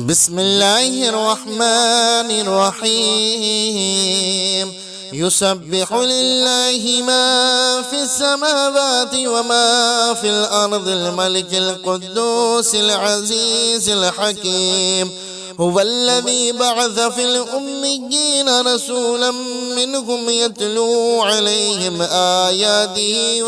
بسم الله الرحمن الرحيم. يسبح لله ما في السماوات وما في الأرض الملك القدوس العزيز الحكيم. هو الذي بعث في الأميين رسولا منهم يتلو عليهم آياته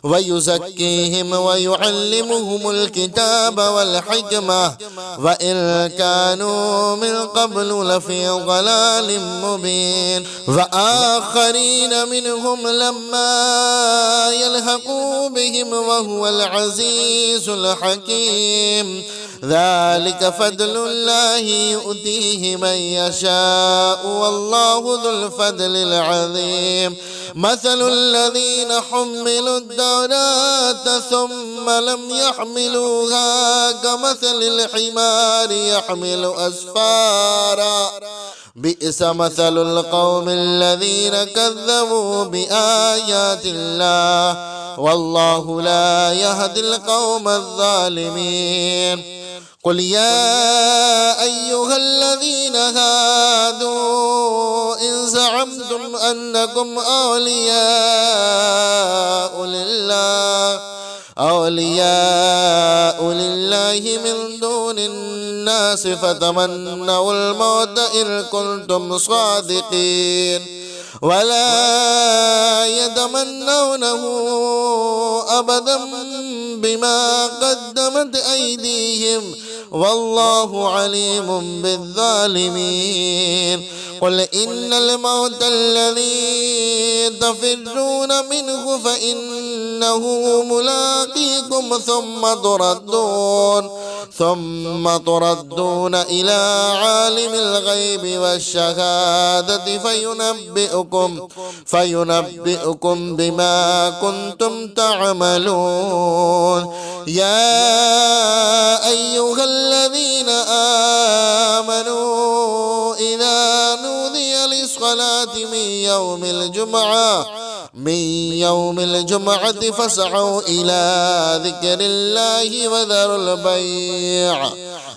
ويزكيهم ويعلمهم الكتاب والحكمة وإن كانوا من قبل لفي ضلال مبين. وآخرين منهم لما يلحقوا بهم وهو العزيز الحكيم. ذلك فضل الله يؤتيه من يشاء والله ذو الفضل العظيم. مثل الذين حملوا التوراة ثم لم يحملوها كمثل الحمار يحمل أسفارا بئس مثل القوم الذين كذبوا بآيات الله والله لا يهدي القوم الظالمين. قل يا أيها الذين هادوا إن زعمتم أنكم أولياء لله من دون الناس فتمنوا الموت إن كنتم صادقين ولا يتمنونه أبدا بما قدمت أيديهم والله عليم بالظالمين. قل إن الموت الذي تفرون منه فإنه ملاقيكم ثم تردون إلى عالم الغيب والشهادة فينبئكم بما كنتم تعملون. يا أيها الذين آمنوا إذا نودي للصلاة من يوم الجمعة فاسعوا إلى ذكر الله وذروا البيع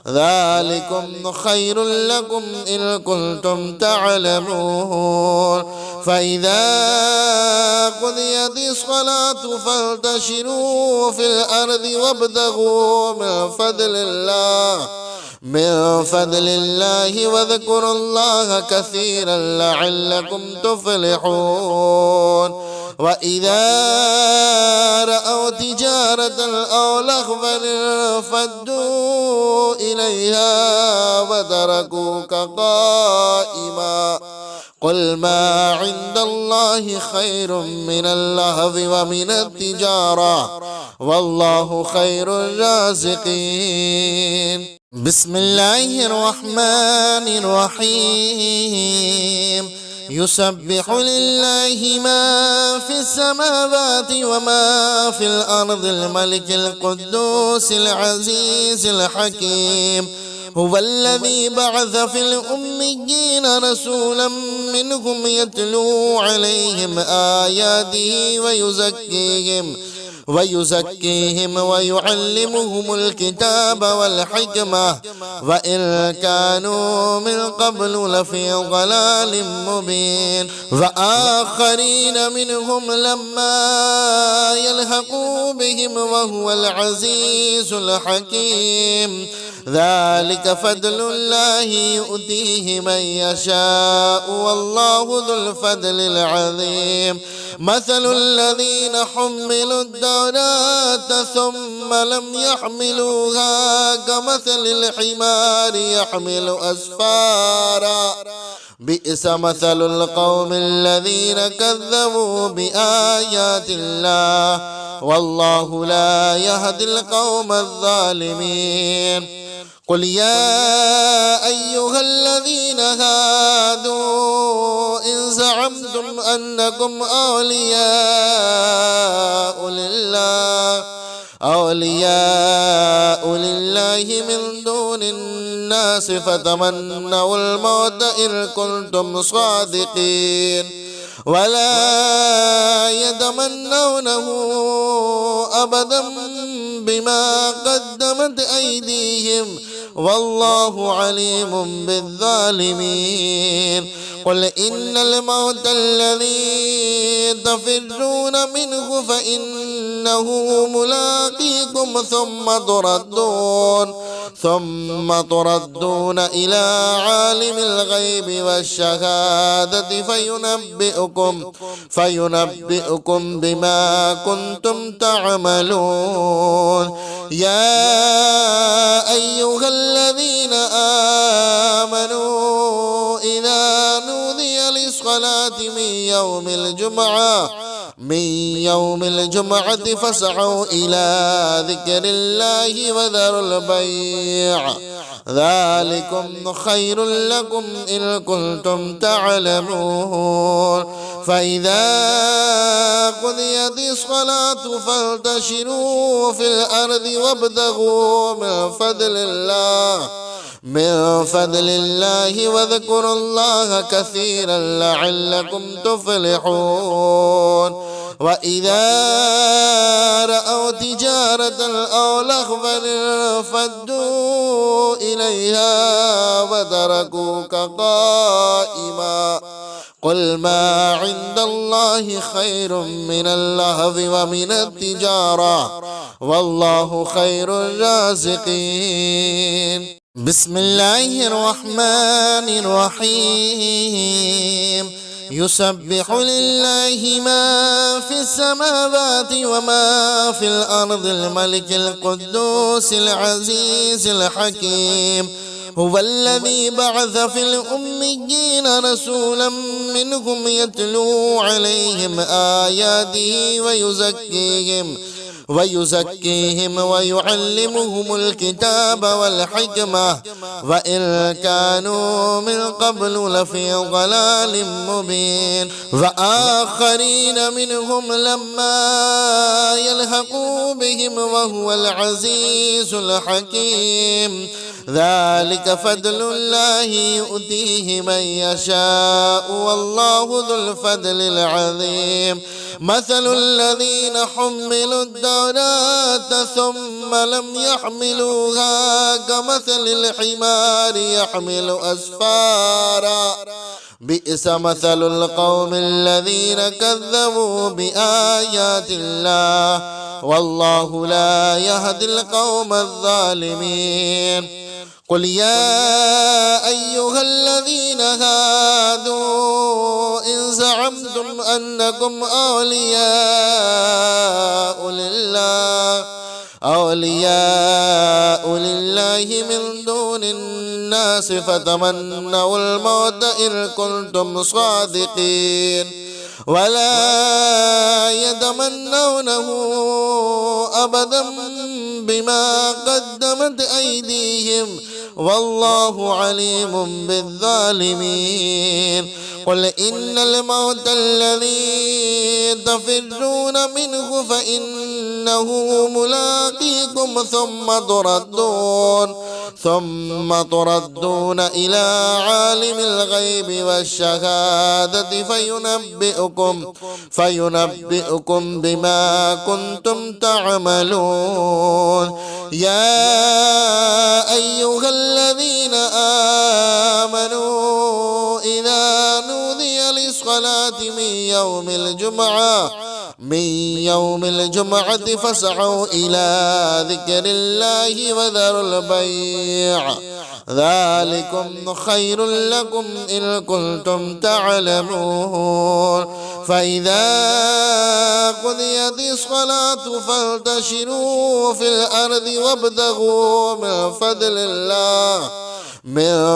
ذلكم خير لكم إن كنتم تعلمون. فإذا قضيت الصلاة فانتشروا في الأرض وابتغوا من فضل الله واذكروا الله كثيرا لعلكم تفلحون. وإذا رأوا تجارة أو لهوا انفضوا إليها وتركوك قائما قل ما عند الله خير من اللهو ومن التجارة والله خير الرازقين. بسم الله الرحمن الرحيم. يسبح لله ما في السماوات وما في الأرض الملك القدوس العزيز الحكيم. هو الذي بعث في الأميين رسولا منهم يتلو عليهم آياته ويزكيهم ويعلمهم الكتاب والحكمة وإن كانوا من قبل لفي ضلال مبين. وآخرين منهم لما يلحقوا بهم وهو العزيز الحكيم. ذلك فضل الله يؤتيه من يشاء والله ذو الفضل العظيم. مثل الذين حملوا التوراة ثم لم يحملوها كمثل الحمار يحمل أسفارا بئس مثل القوم الذين كذبوا بآيات الله والله لا يهدي القوم الظالمين. قل يا أيها الذين هادوا إن زعمتم أنكم أولياء لله من دون الناس فتمنوا الموت إن كنتم صادقين ولا يتمنونه أبدا بما قدمت أيديهم والله عليم بالظالمين. قل إن الموت الذي تفرون منه فإنه ملاقيكم ثم تردون إلى عالم الغيب والشهادة فينبئكم بما كنتم تعملون. يا أيها الذين آمنوا إذا نودي للصلاة من يوم الجمعة فاسعوا إلى ذكر الله وذروا البيع ذلكم خير لكم إن كنتم تعلمون. فإذا قضيت الصلاة فانتشروا في الأرض وابتغوا من فضل الله واذكروا الله كثيرا لعلكم تفلحون. وإذا رأوا تجارة أو لهوا انفضوا إليها وتركوك قائما قل ما عند الله خير من اللهو ومن التجارة والله خير الرازقين. بسم الله الرحمن الرحيم. يسبح لله ما في السماوات وما في الأرض الملك القدوس العزيز الحكيم. هو الذي بعث في الأميين رسولا منهم يتلو عليهم آياته ويزكيهم ويعلمهم الكتاب والحكمة وإن كانوا من قبل لفي ضلال مبين. وآخرين منهم لما يلحقوا بهم وهو العزيز الحكيم. ذلك فضل الله يؤتيه من يشاء والله ذو الفضل العظيم. مثل الذين حملوا التوراة ثم لم يحملوها كمثل الحمار يحمل أسفارا بئس مثل القوم الذين كذبوا بآيات الله والله لا يهدي القوم الظالمين. قل يا أيها الذين هادوا إن زعمتم أنكم أولياء لله من دون الناس فتمنوا الموت إن كنتم صادقين ولا يتمنونه أبدا بما قدمت أيديهم والله عليم بالظالمين. قل إن الموت الذي تفرون منه فإنه ملاقيكم ثم تردون إلى عالم الغيب والشهادة فينبئكم بما كنتم تعملون. يا أيها الذين آمنوا إذا نودي للصلاة من يوم الجمعة فاسعوا إلى ذكر الله وذروا البيع ذلكم خير لكم إن كنتم تعلمون. فإذا قضيت الصلاة فانتشروا في الأرض وابتغوا من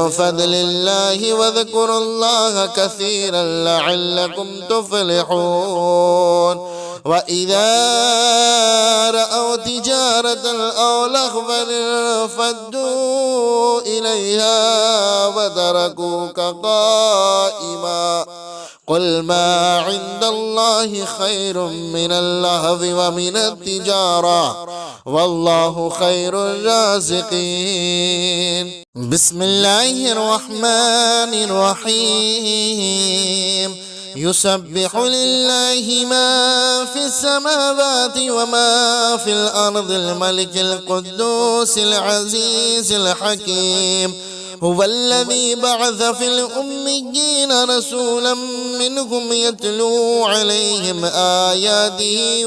فضل الله واذكروا الله كثيرا لعلكم تفلحون. وإذا رأوا تجارة أو لهوا انفضوا إليها وتركوك قائما قل ما عند الله خير من اللهو ومن التجارة والله خير الرازقين. بسم الله الرحمن الرحيم. يسبح لله ما في السماوات وما في الأرض الملك القدوس العزيز الحكيم هو الذي بعث في الأميين رسولا منهم يتلو عليهم آياته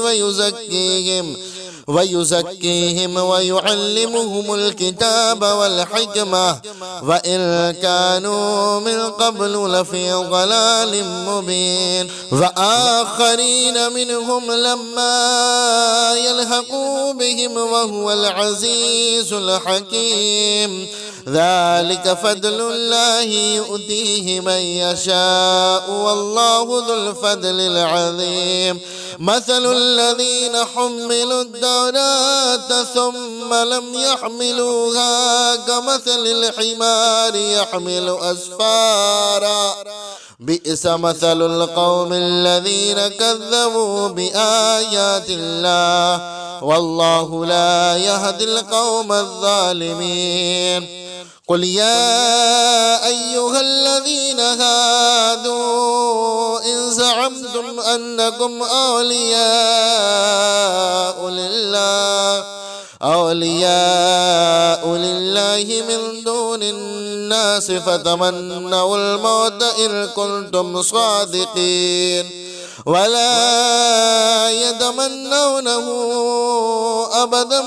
ويزكيهم ويعلمهم الكتاب والحكمة وإن كانوا من قبل لفي ضلال مبين وآخرين منهم لما يلحقوا بهم وهو العزيز الحكيم ذلك فضل الله يؤتيه من يشاء والله ذو الفضل العظيم مثل الذين حملوا التوراة ثم لم يحملوها كمثل الحمار يحمل أسفارا بئس مثل القوم الذين كذبوا بآيات الله والله لا يهدي القوم الظالمين قل يا أيها الذين هادوا إن زعمتم أنكم أولياء لله من دون الناس فتمنوا الموت إن كنتم صادقين ولا يتمنونه أبدا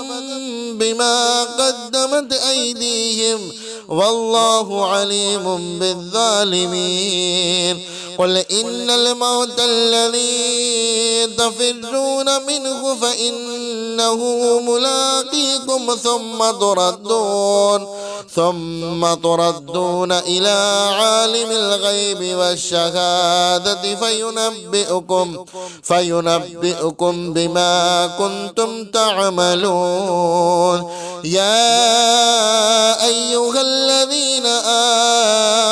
بما قدمت أيديهم والله عليم بالظالمين قل إن الموت الذي تفرون منه فإنه ملاقيكم ثم تردون إلى عالم الغيب والشهادة فينبئكم بما كنتم تعملون يا أيها الذين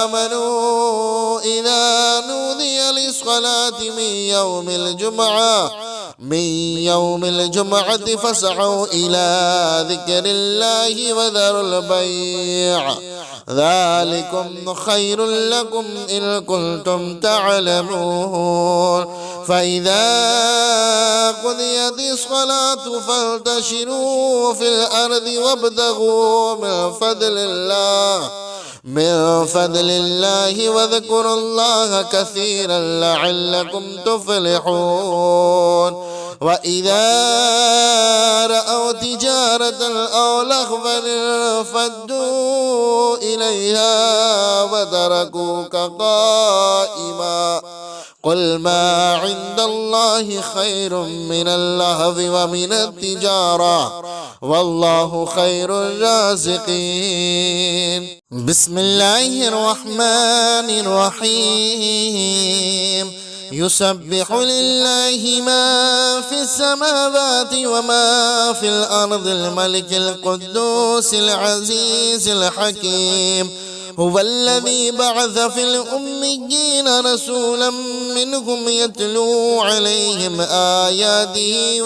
آمنوا إذا نودي للصلاة من يوم الجمعة فاسعوا إلى ذكر الله وذروا البيع ذلكم خير لكم إن كنتم تعلمون فإذا قضيت الصلاة فانتشروا في الأرض وابتغوا من فضل الله واذكروا الله كثيرا لعلكم تفلحون وإذا رأوا تجارة أو لهوا انفضوا إليها وتركوك قائما قل ما عند الله خير من اللهو ومن التجارة والله خير الرازقين بسم الله الرحمن الرحيم يسبح لله ما في السماوات وما في الأرض الملك القدوس العزيز الحكيم هو الذي بعث في الأميين رسولا منهم يتلو عليهم آياته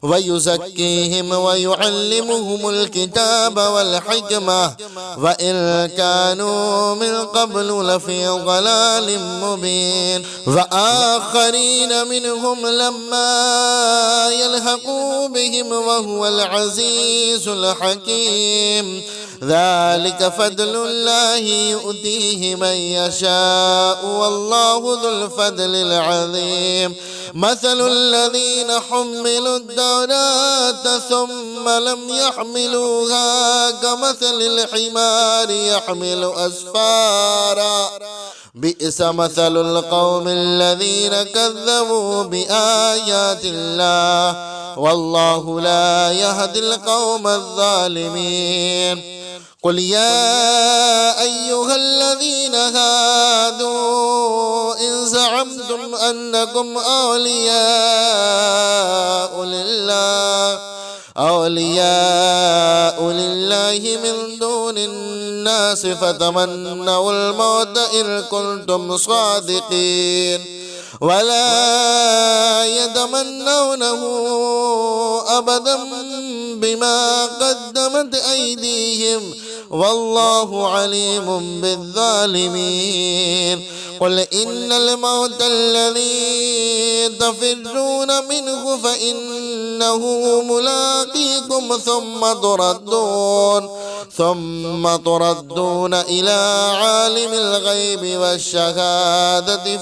ويزكيهم ويعلمهم الكتاب والحكمة وإن كانوا من قبل لفي ضلال مبين وآخرين منهم لما يلحقوا بهم وهو العزيز الحكيم ذلك فضل الله يؤتيه من يشاء والله ذو الفضل العظيم مثل الذين حملوا التوراة ثم لم يحملوها كمثل الحمار يحمل أسفارا بئس مثل القوم الذين كذبوا بآيات الله والله لا يهدي القوم الظالمين قل يا أيها الذين هادوا إن زعمتم أنكم أولياء لله من دون الناس فتمنوا الموت إن كنتم صادقين ولا يتمنونه أبدا بما قدمت أيديهم والله عليم بالظالمين قل إن الموت الذي تفرون منه فإنه ملاقيكم ثم تردون إلى عالم الغيب والشهادة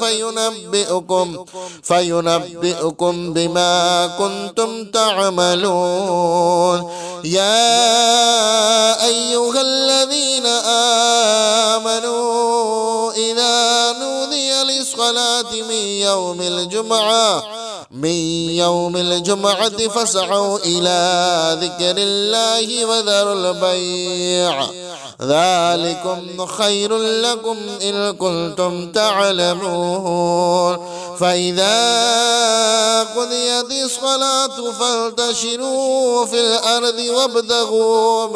فينبئكم بما كنتم تعملون. يا أيها الذين آمنوا إذا نودي للصلاة من يوم الجمعة فاسعوا إلى ذكر الله وذروا البيع ذلكم خير لكم إن كنتم تعلمون. فإذا قضيت الصلاة فانتشروا في الأرض وابتغوا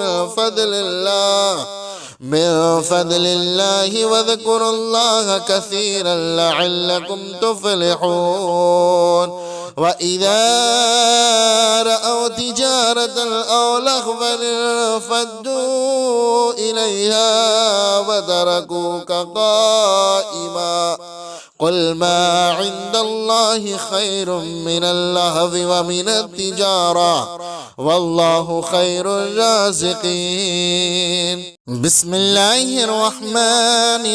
من فضل الله واذكروا الله كثيرا لعلكم تفلحون. وإذا رأوا تجارة أو لهوا انفضوا إليها وتركوك قائما قل ما عند الله خير من اللهو ومن التجارة والله خير الرازقين. بسم الله الرحمن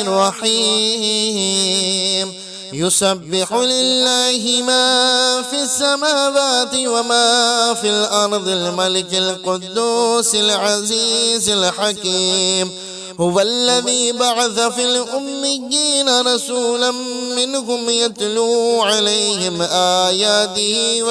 الرحيم. يسبح لله ما في السماوات وما في الأرض الملك القدوس العزيز الحكيم. هو الذي بعث في الأميين رسولا منهم يتلو عليهم آياته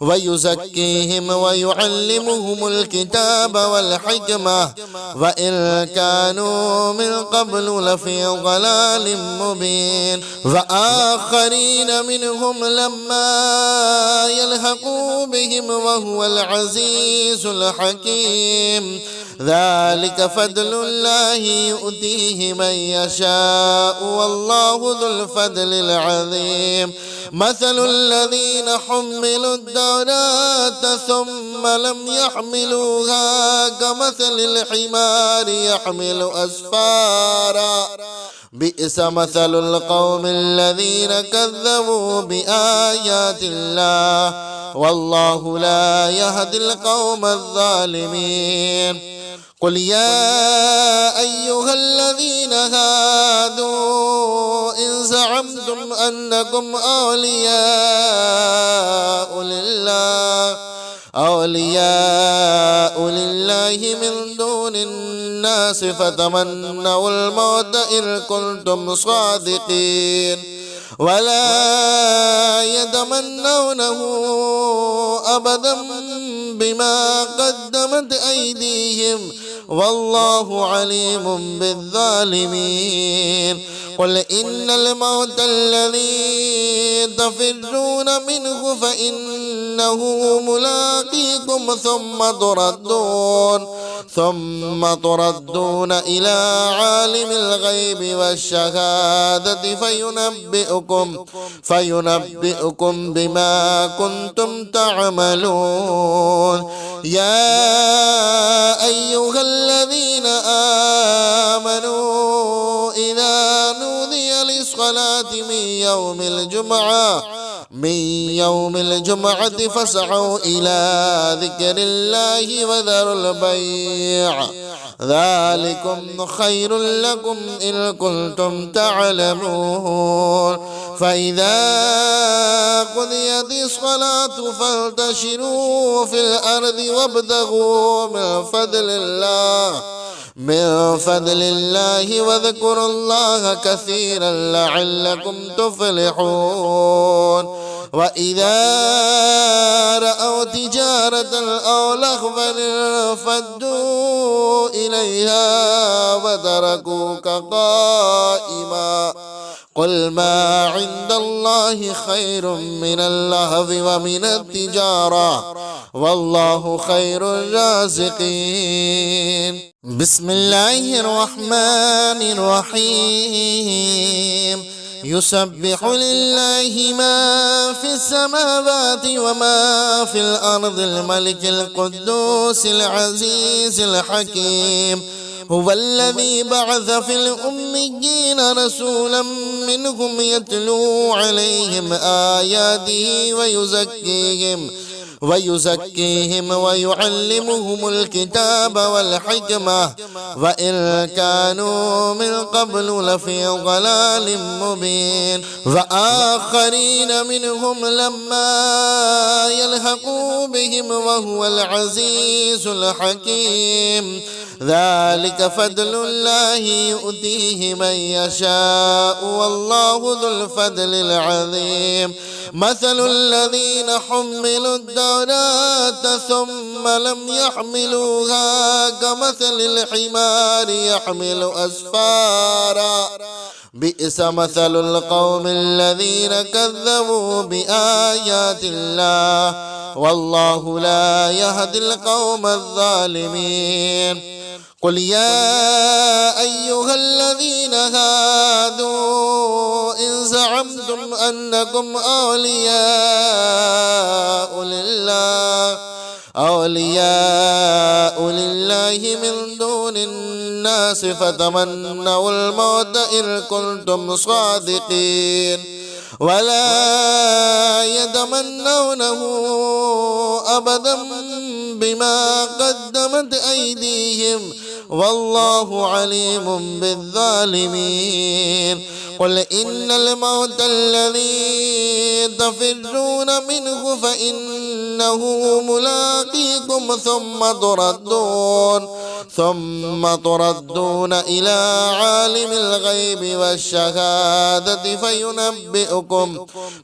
ويزكيهم ويعلمهم الكتاب والحكمة وإن كانوا من قبل لفي ضلال مبين. وآخرين منهم لما يلحقوا بهم وهو العزيز الحكيم. ذلك فضل الله يؤتيه من يشاء والله ذو الفضل العظيم. مثل الذين حملوا التوراة ثم لم يحملوها كمثل الحمار يحمل أسفارا بئس مثل القوم الذين كذبوا بآيات الله والله لا يهدي القوم الظالمين. قل يا أيها الذين هادوا إن زعمتم أنكم أولياء لله من دون الناس فتمنوا الموت إن كنتم صادقين ولا يتمنونه أبدا بما قدمت أيديهم والله عليم بالظالمين. قل إن الموت الذي تفرون منه فإنه ملاقيكم ثم تردون إلى عالم الغيب والشهادة فينبئكم بما كنتم تعملون. يا أيها الذين آمنوا إذا نودي للصلاة من يوم الجمعة فاسعوا إلى ذكر الله وذروا البيع ذلكم خير لكم إن كنتم تعلمون. فإذا قضيت الصلاة فانتشروا في الأرض وابتغوا من فضل الله واذكروا الله كثيرا لعلكم تفلحون. وإذا رأوا تجارة أو لهوا انفضوا إليها وتركوك قائما قل ما عند الله خير من اللهو ومن التجارة والله خير الرازقين. بسم الله الرحمن الرحيم. يسبح لله ما في السماوات وما في الأرض الملك القدوس العزيز الحكيم. هو الذي بعث في الأميين رسولا منهم يتلو عليهم آياته ويزكيهم ويعلمهم الكتاب والحكمة وإن كانوا من قبل لفي ضلال مبين وآخرين منهم لما يلحقوا بهم وهو العزيز الحكيم ذلك فضل الله يؤتيه من يشاء والله ذو الفضل العظيم مثل الذين حملوا التوراة ثم لم يحملوها كمثل الحمار يحمل أسفارا بئس مثل القوم الذين كذبوا بآيات الله والله لا يهدي القوم الظالمين قل يا أيها الذين هادوا إن زعمتم أنكم أولياء لله من دون الناس فتمنوا الموت إن كنتم صادقين ولا يتمنونه أبدا بما قدمت أيديهم والله عليم بالظالمين قل إن الموت الذي تفرون منه فإنه ملاقيكم ثم تردون إلى عالم الغيب والشهادة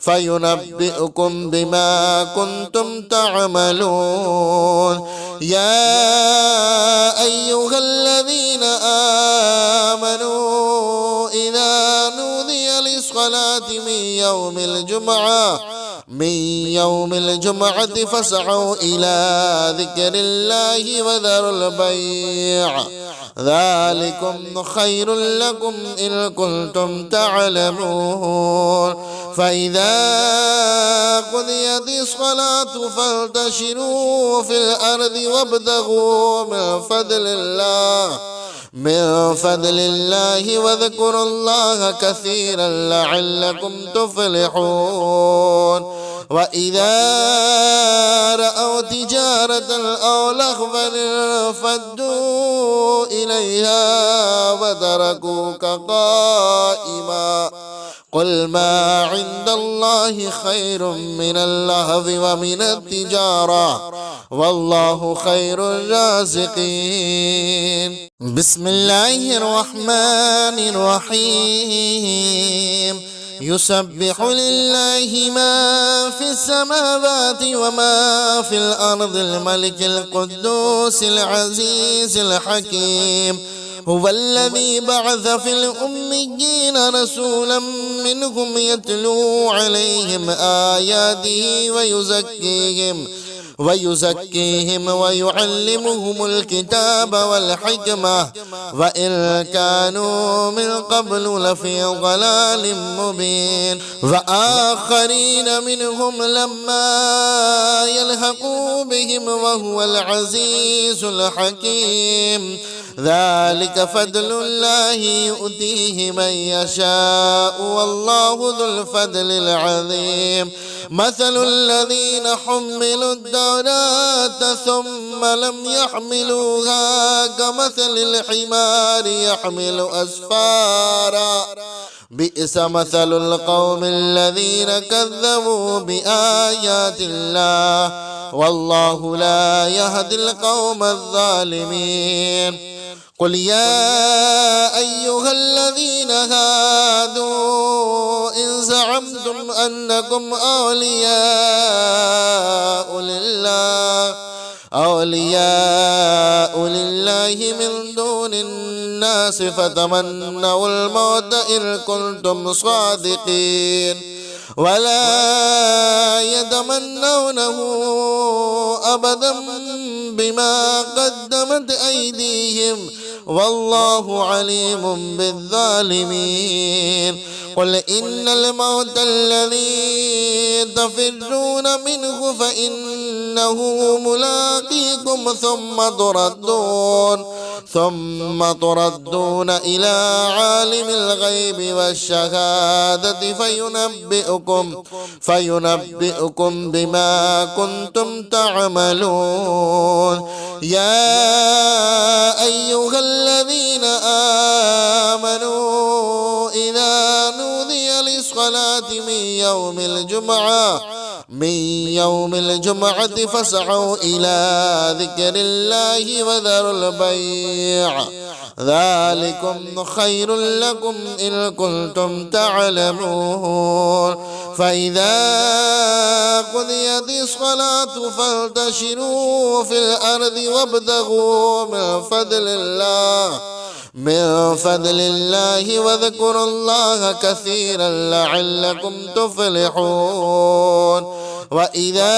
فينبئكم بما كنتم تعملون يا أيها الذين آمنوا إذا نودي للصلاة من يوم الجمعة فاسعوا إلى ذكر الله وذروا البيع ذلكم خير لكم إن كنتم تعلمون فإذا قضيت الصلاة فانتشروا في الأرض وابتغوا من فضل الله واذكروا الله كثيرا لعلكم تفلحون وإذا رأوا تجارة أو لهوا انفضوا إليها وتركوك قائما قل ما عند الله خير من اللهو ومن التجارة والله خير الرازقين بسم الله الرحمن الرحيم يسبح لله ما في السماوات وما في الأرض الملك القدوس العزيز الحكيم هو الذي بعث في الأميين رسولا منهم يتلو عليهم آياته ويزكيهم ويعلمهم الكتاب والحكمة وإن كانوا من قبل لفي ضلال مبين وآخرين منهم لما يلحقوا بهم وهو العزيز الحكيم ذلك فضل الله يؤتيه من يشاء والله ذو الفضل العظيم مثل الذين حملوا التوراة ثم لم يحملوها كمثل الحمار يحمل أسفارا بئس مثل القوم الذين كذبوا بآيات الله والله لا يهدي القوم الظالمين قل يا أيها الذين هادوا إن زعمتم أنكم أولياء لله من دون الناس فتمنوا الموت إن كنتم صادقين ولا يتمنونه أبدا بما قدمت أيديهم والله عليم بالظالمين قل إن الموت الذي تفرون منه فإنه ملاقيكم ثم تردون إلى عالم الغيب والشهادة فينبئكم بما كنتم تعملون. يا أيها الذين آمنوا إذا نودي للصلاة من يوم الجمعة فاسعوا إلى ذكر الله وذروا البيع ذلكم خير لكم إن كنتم تعلمون. فإذا قضيت الصلاة فانتشروا في الأرض وابتغوا من فضل الله واذكروا الله كثيرا لعلكم تفلحون. وإذا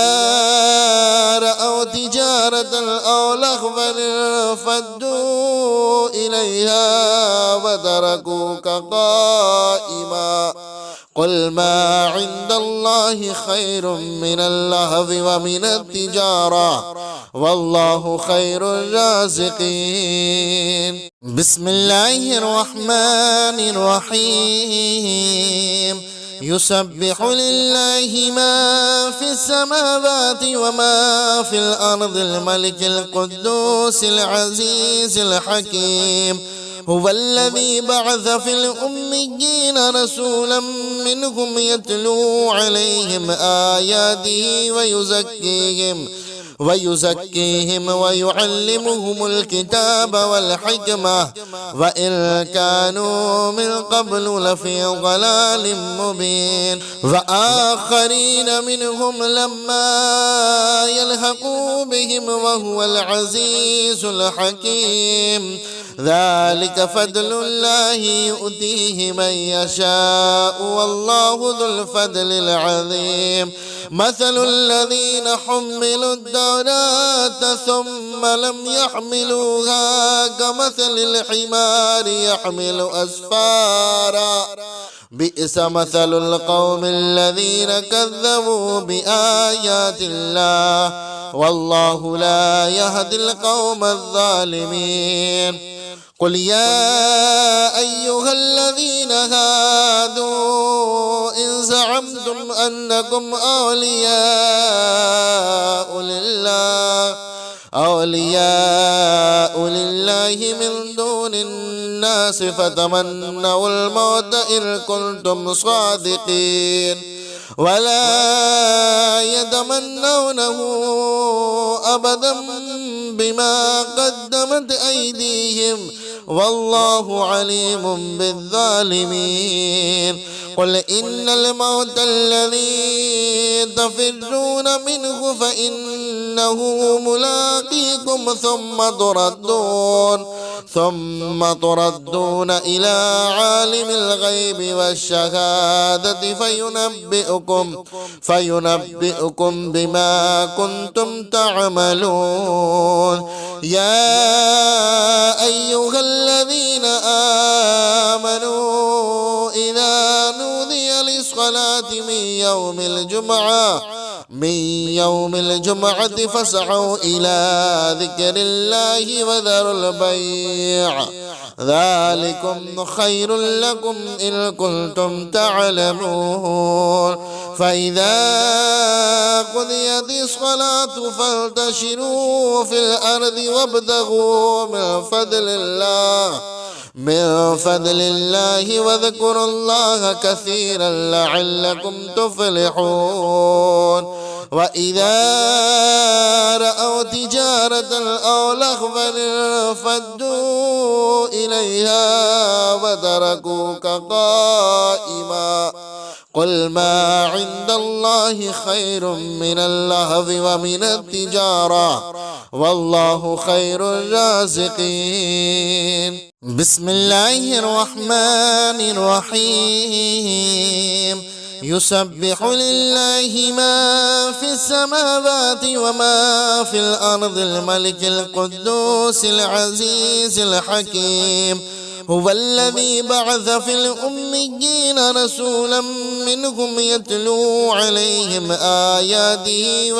رأوا تجارة أو لهوا انفضوا إليها وتركوك قائما قل ما عند الله خير من اللهو ومن التجارة والله خير الرازقين. بسم الله الرحمن الرحيم. يسبح لله ما في السماوات وما في الأرض الملك القدوس العزيز الحكيم. هو الذي بعث في الأميين رسولا منهم يتلو عليهم آياته ويزكيهم ويعلمهم الكتاب والحكمة وإن كانوا من قبل لفي ضلال مبين. وآخرين منهم لما يلحقوا بهم وهو العزيز الحكيم. ذلك فضل الله يؤتيه من يشاء والله ذو الفضل العظيم. مثل الذين حملوا التوراة ثم لم يحملوها كمثل الحمار يحمل أسفارا بئس مثل القوم الذين كذبوا بآيات الله والله لا يهدي القوم الظالمين. قل يا أيها الذين هادوا إن زعمتم أنكم أولياء لله من دون الناس فتمنوا الموت إن كنتم صادقين ولا يتمنونه أبدا بما قدمت أيديهم والله عليم بالظالمين. قل إن الموت الذي تفرون منه فإنه ملاقيكم ثم تردون إلى عالم الغيب والشهادة فينبئكم بما كنتم تعملون. يا أيها الذين آمنوا إذا نودي للصلاة من يوم الجمعة فاسعوا إلى ذكر الله وذروا البيع ذلكم خير لكم إن كنتم تعلمون. فإذا قضيت الصلاة فانتشروا في الأرض وابتغوا من فضل الله واذكروا الله كثيرا لعلكم تفلحون. وإذا رأوا تجارة أو لهوا انفضوا إليها وتركوك قائما قل ما عند الله خير من اللهو ومن التجارة والله خير الرازقين. بسم الله الرحمن الرحيم. يسبح لله ما في السماوات وما في الأرض الملك القدوس العزيز الحكيم. هو الذي بعث في الأميين رسولا منهم يتلو عليهم آياته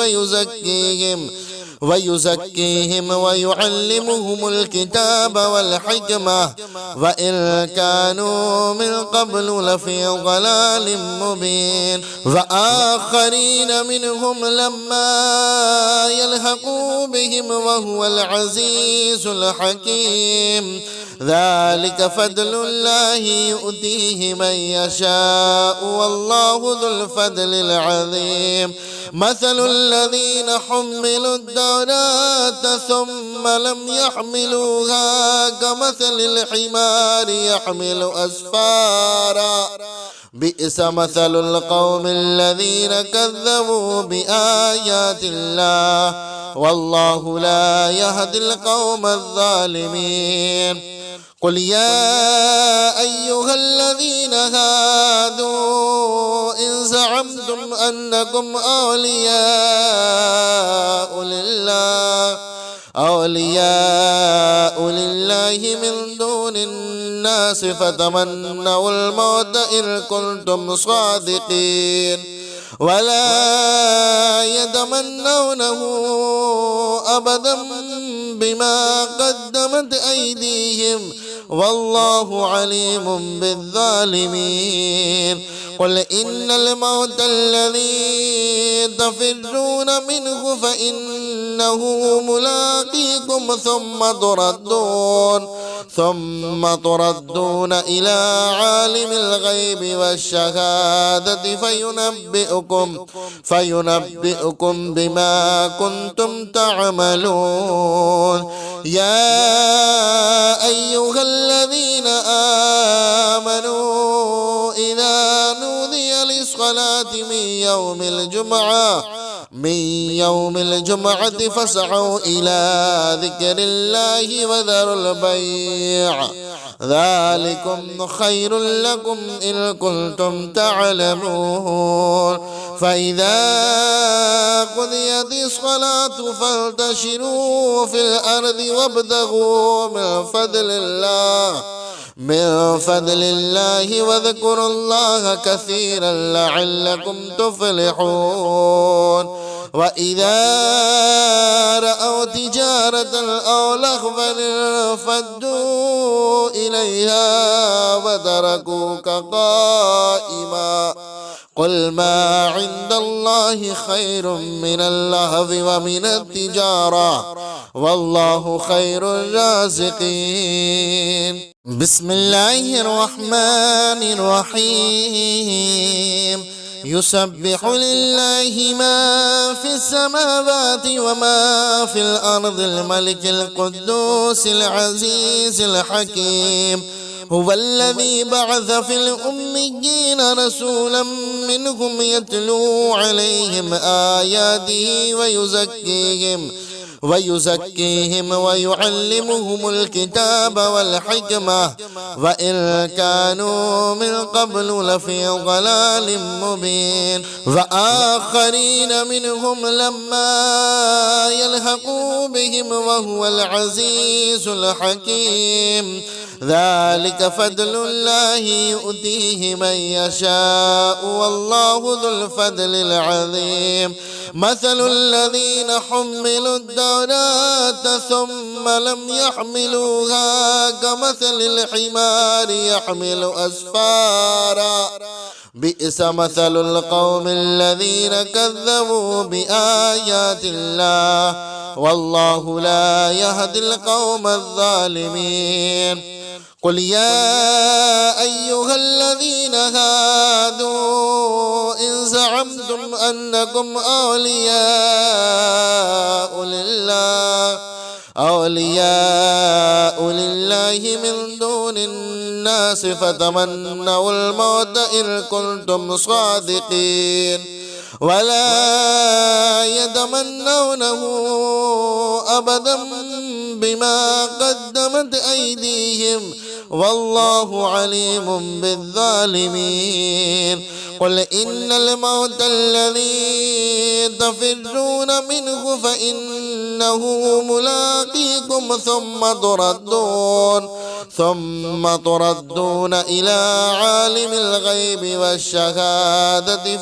ويزكيهم ويعلمهم الكتاب والحكمة وإن كانوا من قبل لفي ضلال مبين وآخرين منهم لما يلحقوا بهم وهو العزيز الحكيم ذلك فضل الله يؤتيه من يشاء والله ذو الفضل العظيم مثل الذين حملوا التوراة ثم لم يحملوها كمثل الحمار يحمل أسفارا بئس مثل القوم الذين كذبوا بآيات الله والله لا يهدي القوم الظالمين قل يا أيها الذين هادوا إن زعمتم أنكم أولياء لله من دون الناس فتمنوا الموت إن كنتم صادقين ولا يتمنونه أبدا بما قدمت أيديهم والله عليم بالظالمين قل إن الموت الذي تفرون منه فإنه ملاقيكم ثم تردون إلى عالم الغيب والشهادة فينبئكم بما كنتم تعملون يا أيها الذين آمنوا إذا نودي للصلاة من يوم الجمعة فاسعوا إلى ذكر الله وذروا البيع ذلكم خير لكم إن كنتم تعلمون فإذا قضيت الصلاة فانتشروا في الأرض وابتغوا من فضل الله واذكروا الله كثيرا لعلكم تفلحون وإذا رأوا تجارة أو لهوا انفضوا إليها وتركوك قائما قل ما عند الله خير من اللهو ومن التجارة والله خير الرازقين بسم الله الرحمن الرحيم يسبح لله ما في السماوات وما في الأرض الملك القدوس العزيز الحكيم هو الذي بعث في الأميين رسولا منهم يتلو عليهم آياته ويزكيهم ويعلمهم الكتاب والحكمة وإن كانوا من قبل لفي ضلال مبين وآخرين منهم لما يلحقوا بهم وهو العزيز الحكيم ذلك فضل الله يؤتيه من يشاء والله ذو الفضل العظيم مثل الذين حملوا التوراة ثم لم يحملوها كمثل الحمار يحمل أسفارا بئس مثل القوم الذين كذبوا بآيات الله والله لا يهدي القوم الظالمين قل يا أيها الذين هادوا إن زعمتم أنكم أولياء لله من دون الناس فتمنوا الموت إن كنتم صادقين ولا يتمنونه أبدا بما قدمت أيديهم والله عليم بالظالمين قل إن الموت الذي تفرون منه فإنه ملاقيكم ثم تردون إلى عالم الغيب والشهادة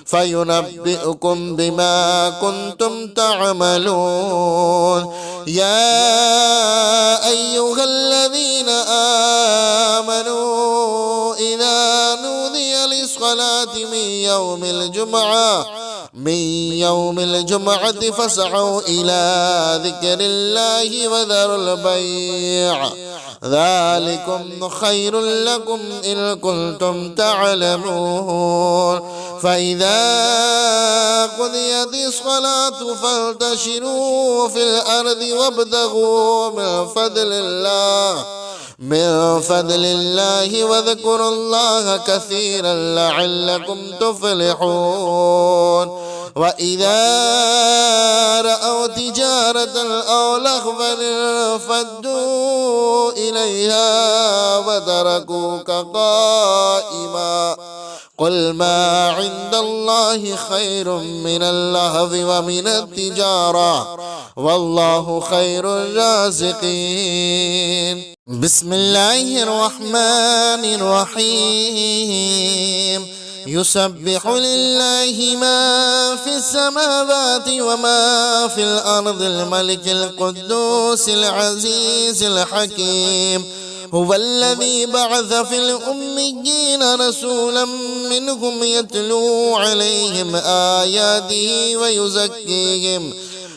فينبئكم بما كنتم تعملون. يا أيها الذين آمنوا إذا نودي للصلاة من يوم الجمعة فاسعوا إلى ذكر الله وذروا البيع ذلكم خير لكم إن كنتم تعلمون. فإذا قضيت الصلاة فانتشروا في الأرض وابتغوا من فضل الله واذكروا الله كثيرا لعلكم تفلحون. وإذا رأوا تجارة أو لهوا انفضوا إليها وتركوك قائما قل ما عند الله خير من اللهو ومن التجارة والله خير الرازقين. بسم الله الرحمن الرحيم. يسبح لله ما في السماوات وما في الأرض الملك القدوس العزيز الحكيم. هو الذي بعث في الأميين رسولا منهم يتلو عليهم آياته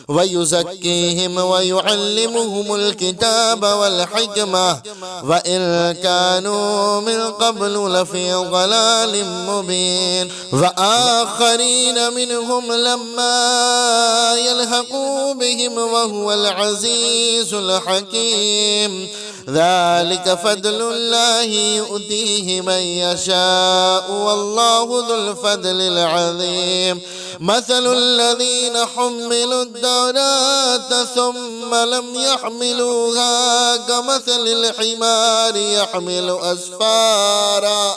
ويزكيهم ويعلمهم الكتاب والحكمة وإن كانوا من قبل لفي ضلال مبين. وآخرين منهم لما يلحقوا بهم وهو العزيز الحكيم. ذلك فضل الله يؤتيه من يشاء والله ذو الفضل العظيم. مثل الذين حملوا التوراة ثم لم يحملوها كمثل الحمار يحمل أسفارا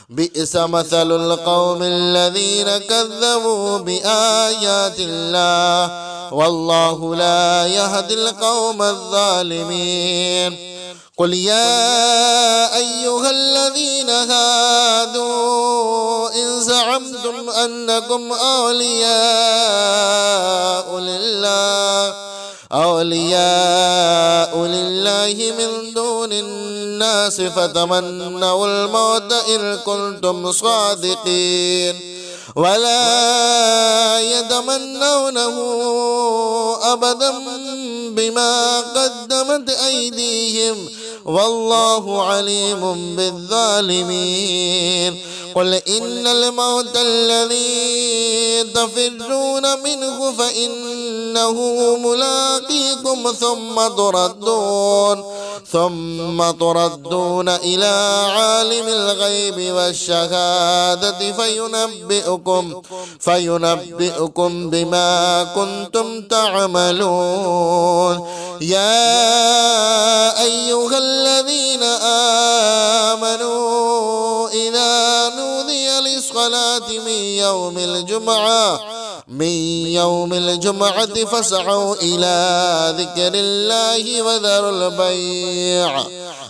بئس مثل القوم الذين كذبوا بآيات الله والله لا يهدي القوم الظالمين. قل يا أيها الذين هادوا إن زعمتم أنكم أولياء لله من دون الناس فتمنوا الموت إن كنتم صادقين ولا يتمنونه أبدا بما قدمت أيديهم والله عليم بالظالمين. قل إن الموت الذي تفرون منه فإنه ملاقيكم ثم تردون إلى عالم الغيب والشهادة فينبئكم بما كنتم تعملون. يا أيها الذين آمنوا إذا نودي للصلاة من يوم الجمعة فاسعوا إلى ذكر الله وذروا البيع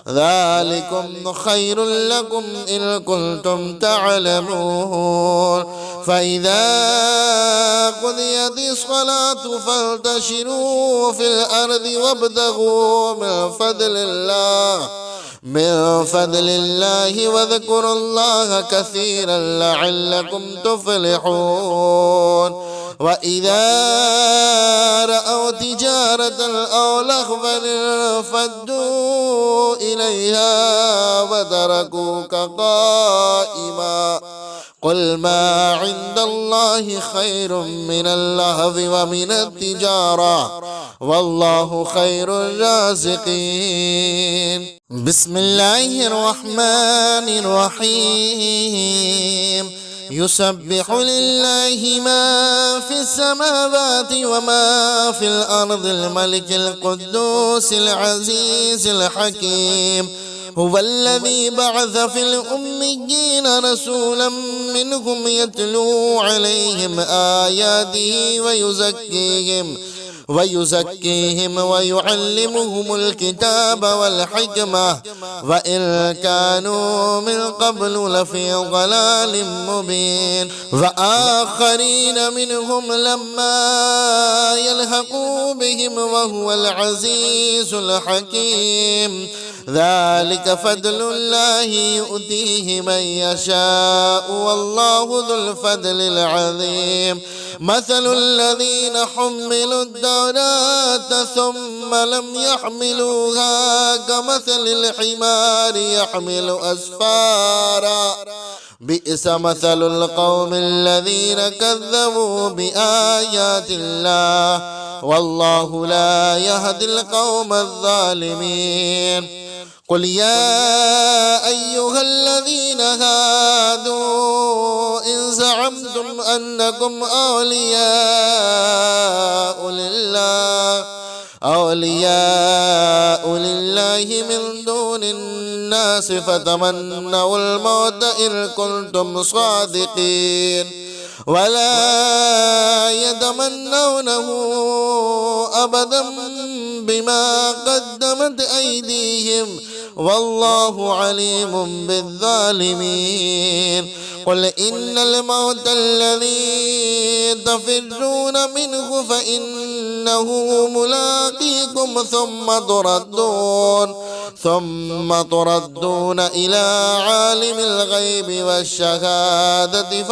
ذلكم خير لكم إن كنتم تعلمون. فإذا قضيت الصلاة فانتشروا في الأرض وابتغوا من فضل الله واذكروا الله كثيرا لعلكم تفلحون. وإذا رأوا تجارة أو لهوا انفضوا إليها وتركوك قائما قل ما عند الله خير من اللهو ومن التجارة والله خير الرازقين. بسم الله الرحمن الرحيم. يسبح لله ما في السماوات وما في الأرض الملك القدوس العزيز الحكيم. هو الذي بعث في الأميين رسولا منهم يتلو عليهم آياته ويزكيهم ويعلمهم الكتاب والحكمة وإن كانوا من قبل لفي ضلال مبين وآخرين منهم لما يلحقوا بهم وهو العزيز الحكيم ذلك فضل الله يؤتيه من يشاء والله ذو الفضل العظيم مثل الذين حملوا التوراة ثم لم يحملوها كمثل الحمار يحمل أسفارا بئس مثل القوم الذين كذبوا بآيات الله والله لا يهدي القوم الظالمين قل يا أيها الذين هادوا إن زعمتم أنكم أولياء لله من دون الناس فتمنوا الموت إن كنتم صادقين ولا يتمنونه أبدا بما قدمت أيديهم والله عليم بالظالمين قل إن الموت الذي تفرون منه فإنه ملاقيكم ثم تردون إلى عالم الغيب والشهادة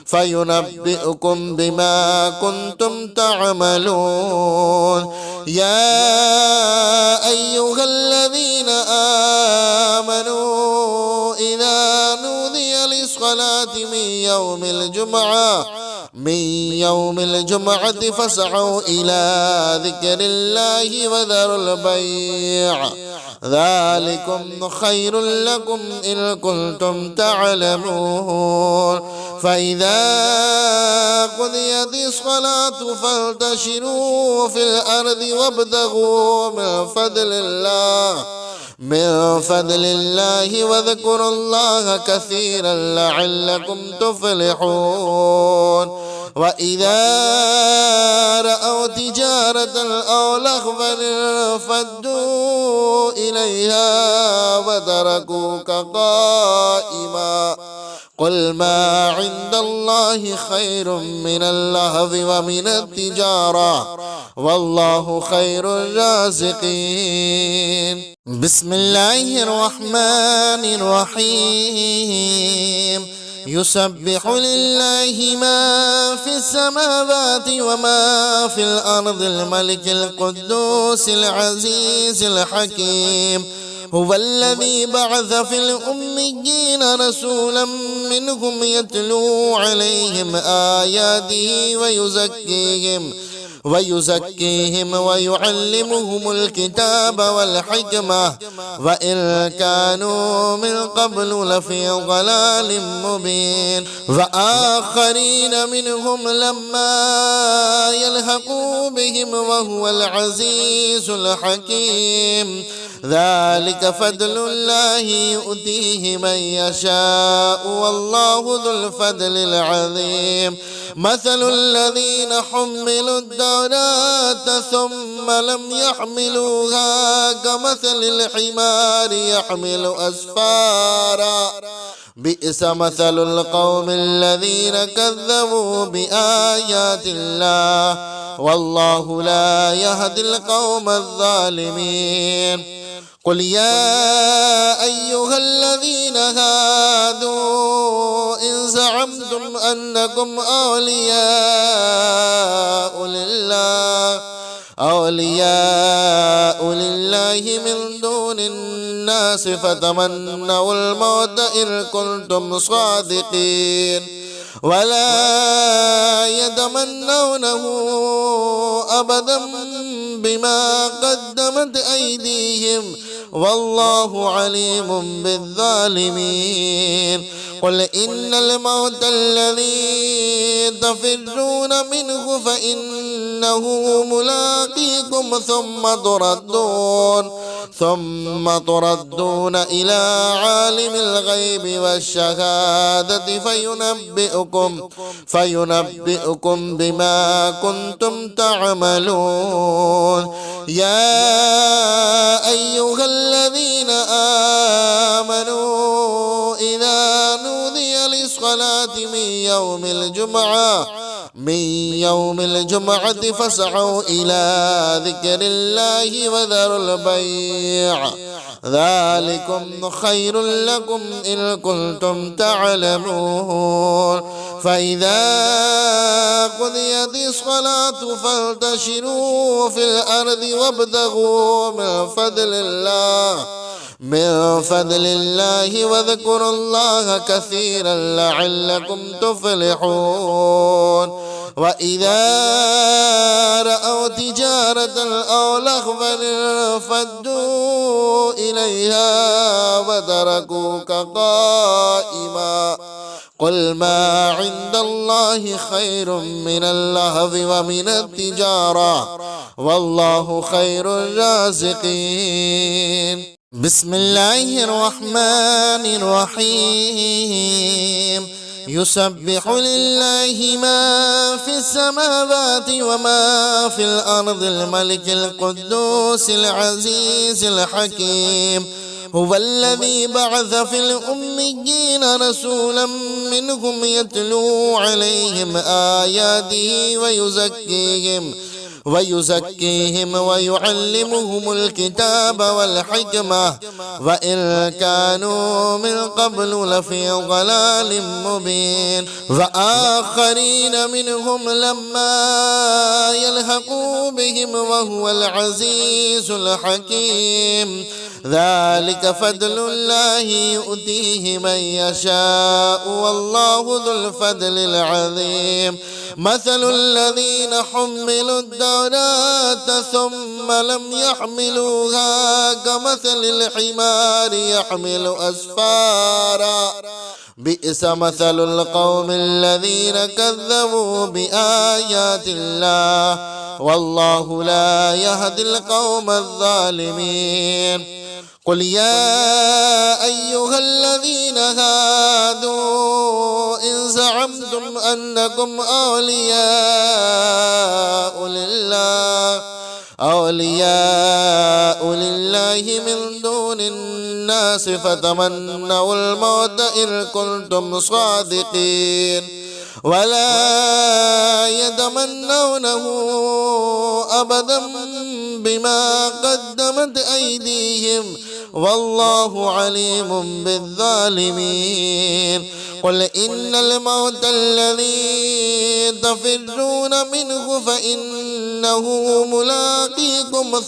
فينبئكم بما كنتم تعملون يا أيها الذين آمنوا إذا نودي للصلاة من يوم الجمعة فاسعوا إلى ذكر الله وذروا البيع ذلكم خير لكم إن كنتم تعلمون فإذا قضيت الصلاة فانتشروا في الأرض وابتغوا من فضل الله واذكروا الله كثيرا لعلكم تفلحون وإذا رأوا تجارة أو لهوا انفضوا إليها وتركوك قائما قل ما عند الله خير من اللهو ومن التجارة والله خير الرازقين بسم الله الرحمن الرحيم يسبح لله ما في السماوات وما في الأرض الملك القدوس العزيز الحكيم هو الذي بعث في الأميين رسولا منهم يتلو عليهم آياته ويزكيهم ويعلمهم الكتاب والحكمة وإن كانوا من قبل لفي ضلال مبين وآخرين منهم لما يلحقوا بهم وهو العزيز الحكيم ذلك فضل الله يؤتيه من يشاء والله ذو الفضل العظيم مثل الذين حملوا التوراة ثم لم يحملوها كمثل الحمار يحمل أسفارا بئس مثل القوم الذين كذبوا بآيات الله والله لا يهدي القوم الظالمين قل يا أيها الذين هادوا إن زعمتم أنكم أولياء لله من دون الناس فتمنوا الموت إن كنتم صادقين ولا يتمنونه أبدا بما قدمت أيديهم والله عليم بالظالمين قل إن الموت الذي تفرون منه فإنه ملاقيكم ثم تردون إلى عالم الغيب والشهادة فينبئكم بما كنتم تعملون. يا أيها الذين آمنوا إذا نودي للصلاة من يوم الجمعة فاسعوا إلى ذكر الله وذروا البيع ذلكم خير لكم إن كنتم تعلمون. فإذا قضيت الصلاة فانتشروا في الأرض وابتغوا من فضل الله واذكروا الله كثيرا لعلكم تفلحون. وإذا رأوا تجارة أو لهوا انفضوا إليها وتركوك قائما قل ما عند الله خير من اللهو ومن التجارة والله خير الرازقين. بسم الله الرحمن الرحيم. يسبح لله ما في السماوات وما في الأرض الملك القدوس العزيز الحكيم. هو الذي بعث في الأميين رسولا منهم يتلو عليهم آياته ويزكيهم ويعلمهم الكتاب والحكمة وإن كانوا من قبل لفي ضلال مبين. وآخرين منهم لما يلحقوا بهم وهو العزيز الحكيم. ذلك فضل الله يؤتيه من يشاء والله ذو الفضل العظيم. مثل الذين حملوا التوراة ثم لم يحملوها كمثل الحمار يحمل أسفارا بئس مثل القوم الذين كذبوا بآيات الله والله لا يهدي القوم الظالمين. قل يا أيها الذين هادوا إن زعمتم أنكم أولياء لله من دون الناس فتمنوا الموت إن كنتم صادقين ولا يتمنونه أبدا بما قدمت أيديهم والله عليم بالظالمين. قل إن الموت الذي تفرون منه فإنه ملاقيكم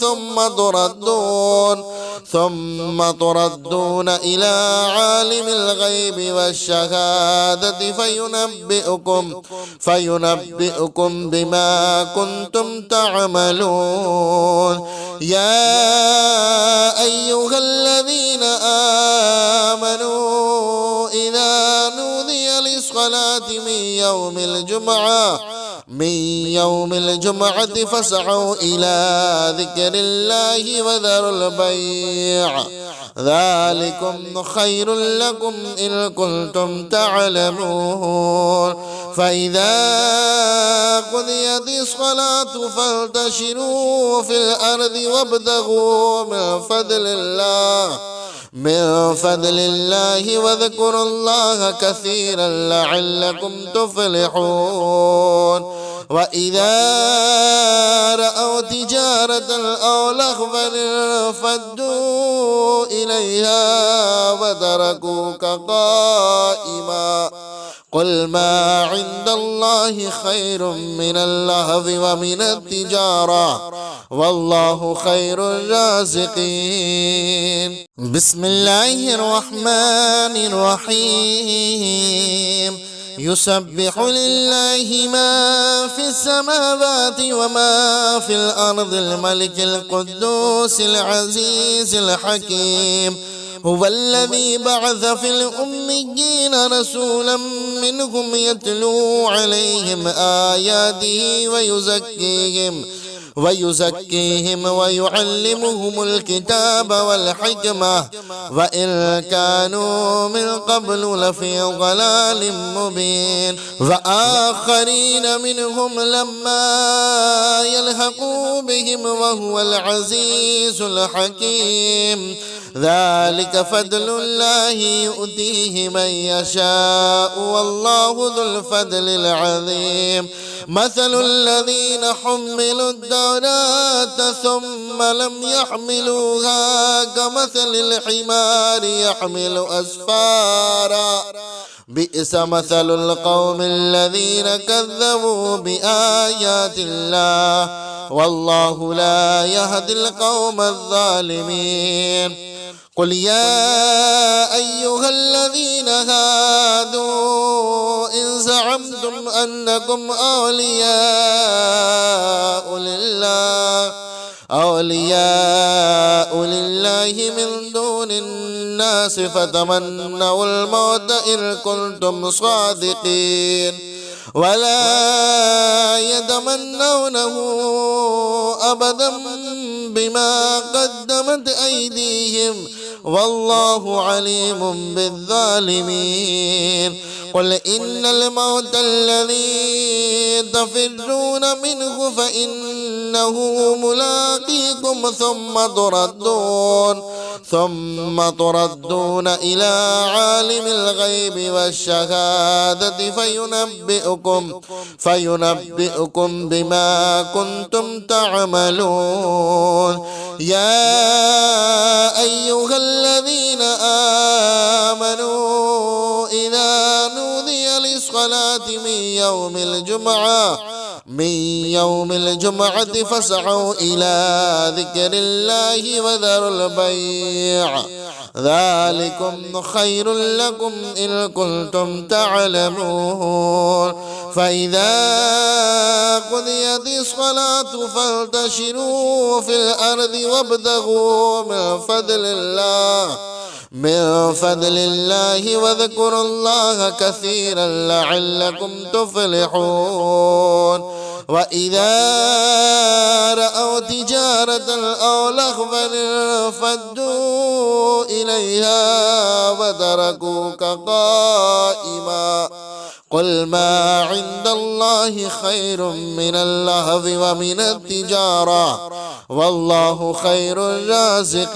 ثم تردون إلى عالم الغيب والشهادة فينبئكم بما كنتم تعملون. يا أيها الذين آمنوا إذا نودي للصلاة من يوم الجمعة فاسعوا إلى ذكر الله وذروا البيع ذلكم خير لكم إن كنتم تعلمون. فإذا قضيت الصلاة فانتشروا في الأرض وابتغوا من فضل الله واذكروا الله كثيرا لعلكم تفلحون. وإذا رأوا تجارة أو لهوا انفضوا إليها وتركوك قائما قل ما عند الله خير من اللهو ومن التجارة والله خير الرازقين. بسم الله الرحمن الرحيم. يسبح لله ما في السماوات وما في الأرض الملك القدوس العزيز الحكيم. هو الذي بعث في الأميين رسولا منهم يتلو عليهم آياته ويزكيهم ويعلمهم الكتاب والحكمة وإن كانوا من قبل لفي ضلال مبين وآخرين منهم لما يلحقوا بهم وهو العزيز الحكيم ذلك فضل الله يؤتيه من يشاء والله ذو الفضل العظيم مثل الذين حملوا التوراة ثم لم يحملوها كمثل الحمار يحمل أسفارا بئس مثل القوم الذين كذبوا بآيات الله والله لا يهدي القوم الظالمين قل يا أيها الذين هادوا إن زعمتم أنكم أولياء لله من دون الناس فتمنوا الموت إن كنتم صادقين ولا يتمنونه أبدا بما قدمت أيديهم والله عليم بالظالمين قل إن الموت الذي تفرون منه فإنه ملاقيكم ثم تردون إلى عالم الغيب والشهادة فينبئكم بما كنتم تعملون يا أيها الذين آمنوا إذا نودي للصلاة من يوم الجمعة فاسعوا إلى ذكر الله وذروا البيع ذلكم خير لكم إن كنتم تعلمون فإذا قضيت الصلاة فانتشروا في الأرض وابتغوا من فضل الله واذكروا الله كثيرا لعلكم تفلحون وإذا رأوا تجارة أو لهوا انفضوا إليها وتركوك قائما قل ما عند الله خير من اللهو ومن التجارة والله خير الرازقين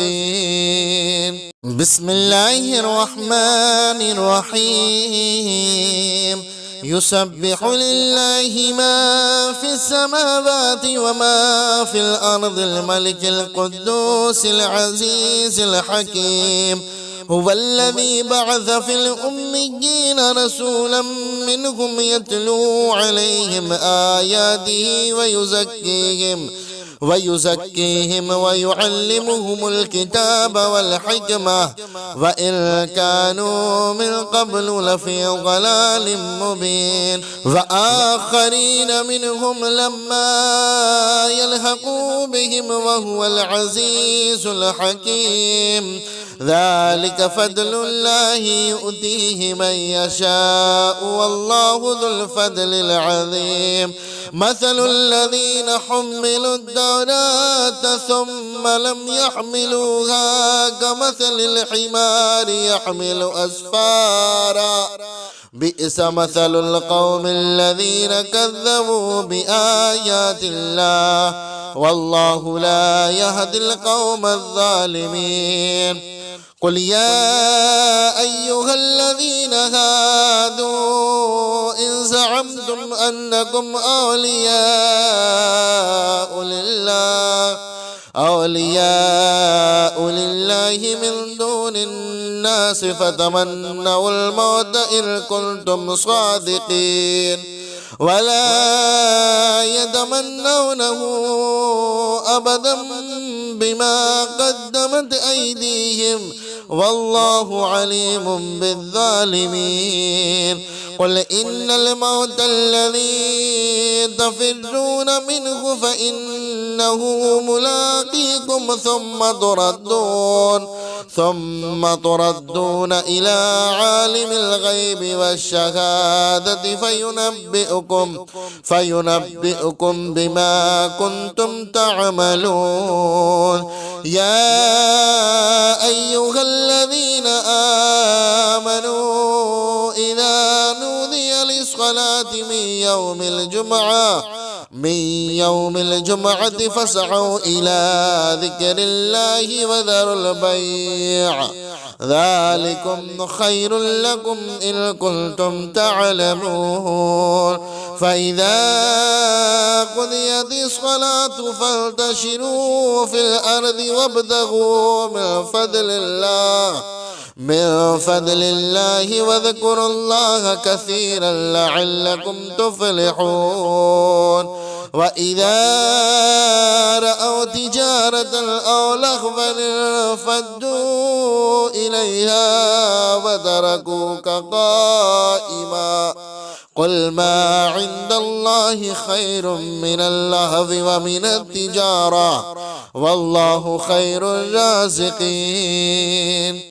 بسم الله الرحمن الرحيم يسبح لله ما في السماوات وما في الأرض الملك القدوس العزيز الحكيم هو الذي بعث في الأميين رسولا منهم يتلو عليهم آياته ويزكيهم ويعلمهم الكتاب والحكمة وإن كانوا من قبل لفي ضلال مبين وآخرين منهم لما يلحقوا بهم وهو العزيز الحكيم ذلك فضل الله يؤتيه من يشاء والله ذو الفضل العظيم مثل الذين حملوا التوراة ثم لم يحملوها كمثل الحمار يحمل أسفارا بئس مثل القوم الذين كذبوا بآيات الله والله لا يهدي القوم الظالمين قل يا أيها الذين هادوا إن زعمتم أنكم أولياء لله من دون الناس فتمنوا الموت إن كنتم صادقين ولا يتمنونه أبدا بما قدمت أيديهم والله عليم بالظالمين قل إن الموت الذي تفرون منه فإنه ملاقيكم ثم تردون إلى عالم الغيب والشهادة فينبئكم بما كنتم تعملون. يا أيها الذين آمنوا إذا نودي للصلاة من يوم الجمعة فاسعوا إلى ذكر الله وذروا البيع ذلكم خير لكم إن كنتم تعلمون. فإذا قضيت الصلاة فانتشروا في الأرض وابتغوا من فضل الله واذكروا الله كثيرا لعلكم تفلحون. وإذا رأوا تجارة أو لهوا انفضوا إليها وتركوك قائما. قل ما عند الله خير من اللهو ومن التجارة والله خير الرازقين.